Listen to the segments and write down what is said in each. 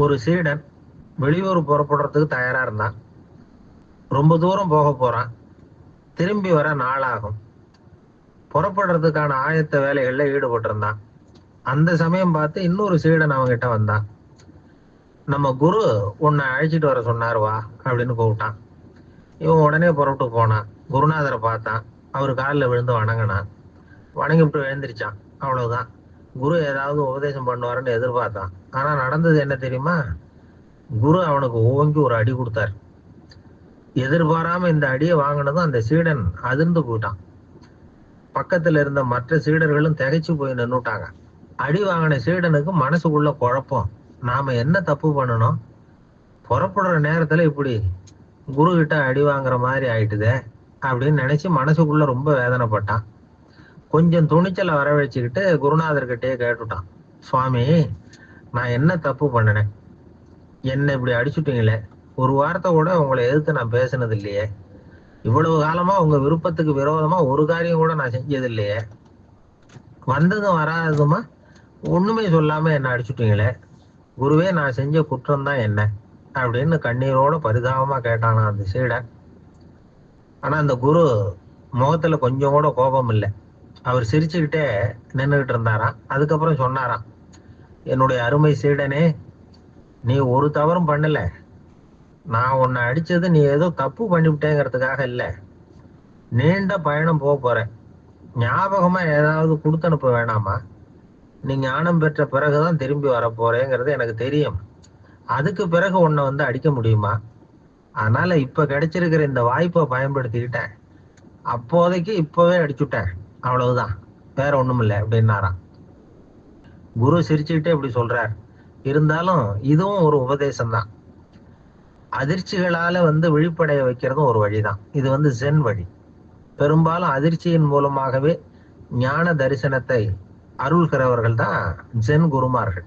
ஒரு சீடன் வெளியூர் புறப்படுறதுக்கு தயாரா இருந்தான். ரொம்ப தூரம் போக போறான். திரும்பி வர நாளாகும். புறப்படுறதுக்கான ஆயத்த வேலைகள்ல ஈடுபட்டு இருந்தான். அந்த சமயம் பார்த்து இன்னொரு சீடன் அவன்கிட்ட வந்தான். நம்ம குரு உன்னை அழைச்சிட்டு வர சொன்னார் வா அப்படின்னு கூப்பிட்டான். இவன் உடனே புறப்பட்டு போனான். குருநாதரை பார்த்தான். அவர் காலில் விழுந்து வணங்கினான். வணங்கிவிட்டு எழுந்திரிச்சான். அவ்வளவுதான். குரு ஏதாவது உபதேசம் பண்ணுவாருன்னு எதிர்பார்த்தான். ஆனா நடந்தது என்ன தெரியுமா? குரு அவனுக்கு ஓங்கி ஒரு அடி கொடுத்தார். எதிர்பாராம இந்த அடியை வாங்கினதும் அந்த சீடன் அதிர்ந்து போயிட்டான். பக்கத்துல இருந்த மற்ற சீடர்களும் திகைச்சு போய் நின்னுட்டாங்க. அடி வாங்கின சீடனுக்கு மனசுக்குள்ள குழப்பம். நாம என்ன தப்பு பண்ணணும்? புறப்படுற நேரத்துல இப்படி குரு கிட்ட அடி வாங்குற மாதிரி ஆயிட்டுதே அப்படின்னு நினைச்சு மனசுக்குள்ள ரொம்ப வேதனைப்பட்டான். கொஞ்சம் துணிச்சலை வரவழைச்சுக்கிட்டு குருநாதர்கிட்டயே கேட்டுட்டான். சுவாமி, நான் என்ன தப்பு பண்ணினேன்? என்ன இப்படி அடிச்சுட்டீங்களே? ஒரு வார்த்தை கூட உங்களை எதிர்த்து நான் பேசினது இல்லையே. இவ்வளவு காலமா உங்க விருப்பத்துக்கு விரோதமா ஒரு காரியம் கூட நான் செஞ்சது இல்லையே. வந்ததும் வராததுமா ஒண்ணுமே சொல்லாம என்ன அடிச்சுட்டீங்களே. குருவே, நான் செஞ்ச குற்றம் தான் என்ன அப்படின்னு கண்ணீரோட பரிதாபமா கேட்டானா அந்த சீடன். ஆனா அந்த குரு முகத்துல கொஞ்சம் கூட கோபம் இல்லை. அவர் சிரிச்சுக்கிட்டே நின்றுகிட்டு இருந்தாராம். அதுக்கப்புறம் சொன்னாராம், என்னுடைய அருமை சீடனே, நீ ஒரு தவறும் பண்ணல. நான் உன்னை அடிச்சது நீ ஏதோ தப்பு பண்ணிவிட்டேங்கிறதுக்காக இல்ல. நீண்ட பயணம் போக போறேன். ஞாபகமா ஏதாவது கொடுத்து அனுப்ப வேணாமா? நீ ஞானம் பெற்ற பிறகுதான் திரும்பி வர போறேங்கிறது எனக்கு தெரியும். அதுக்கு பிறகு உன்னை வந்து அடிக்க முடியுமா? அதனால இப்ப கிடைச்சிருக்கிற இந்த வாய்ப்பை பயன்படுத்திக்கிட்டேன். அப்போதைக்கு இப்பவே அடிச்சுட்டேன். அவ்வளவுதான், வேற ஒண்ணும் இல்லை அப்படின்னாராம். குரு சிரிச்சுக்கிட்டே இப்படி சொல்றார். இருந்தாலும் இதுவும் ஒரு உபதேசம் தான். அதிர்ச்சிகளால வந்து விழிப்படைய வைக்கிறதும் ஒரு வழிதான். இது வந்து ஜென் வழி. பெரும்பாலும் அதிர்ச்சியின் மூலமாகவே ஞான தரிசனத்தை அருள்கிறவர்கள் தான் ஜென் குருமார்கள்.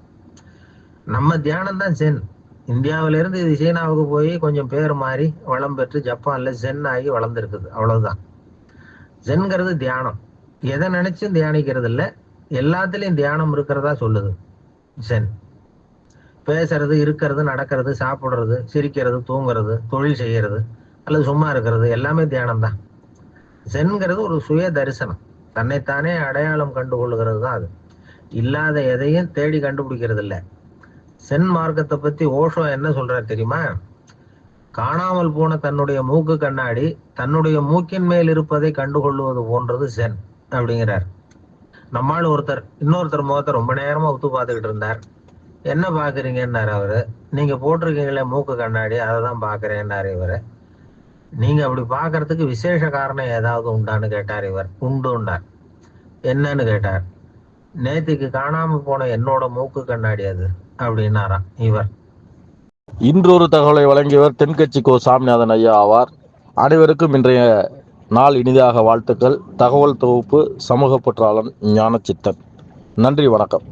நம்ம தியானம் தான் ஜென். இந்தியாவிலிருந்து இது சீனாவுக்கு போய் கொஞ்சம் பேர் மாறி வளம் பெற்று ஜப்பான்ல ஜென் ஆகி வளர்ந்துருக்குது. அவ்வளவுதான். ஜென்கிறது தியானம். எதை நினைச்சும் தியானிக்கிறது இல்ல, எல்லாத்துலயும் தியானம் இருக்கிறதா சொல்லுது ஜென். பேசுறது, இருக்கிறது, நடக்கிறது, சாப்பிடுறது, சிரிக்கிறது, தூங்குறது, தொழில் செய்யறது அல்லது சும்மா இருக்கிறது எல்லாமே தியானம் தான். ஜென்கிறது ஒரு சுய தரிசனம். தன்னைத்தானே அடையாளம் கண்டு கொள்ளுகிறது தான் அது. இல்லாத எதையும் தேடி கண்டுபிடிக்கிறது இல்லை. சென் மார்க்கத்தை பத்தி ஓஷோ என்ன சொல்றாரு தெரியுமா? காணாமல் போன தன்னுடைய மூக்கு கண்ணாடி தன்னுடைய மூக்கின் மேல் இருப்பதை கண்டுகொள்வது போன்றது சென் அப்படிங்கிறார். நம்மால் ஒருத்தர் இன்னொருத்தர் முகத்தை ரொம்ப நேரமா உத்து பார்த்துக்கிட்டு இருந்தார். என்ன பாக்குறீங்கன்னாரு அவரு. நீங்க போட்டிருக்கீங்களே மூக்கு கண்ணாடி, அதை தான் பாக்குறேன்னாரு இவரு. நீங்க அப்படி பாக்குறதுக்கு விசேஷ காரணம் ஏதாவது உண்டான்னு கேட்டார் இவர். உண்டுன்னார். என்னன்னு கேட்டார். நேத்திக்கு காணாம போன என்னோட மூக்கு கண்ணாடி அது அப்படின்னாராம் இவர். இன்றொரு தகவலை வழங்கியவர் தென்கட்சி கோ சாமிநாதன் ஐயா ஆவார். அனைவருக்கும் இன்றைய நாள் இனிதாக வாழ்த்துக்கள். தகவல் தொகுப்பு சமூக பற்றாளன் ஞானச்சித்தன். நன்றி, வணக்கம்.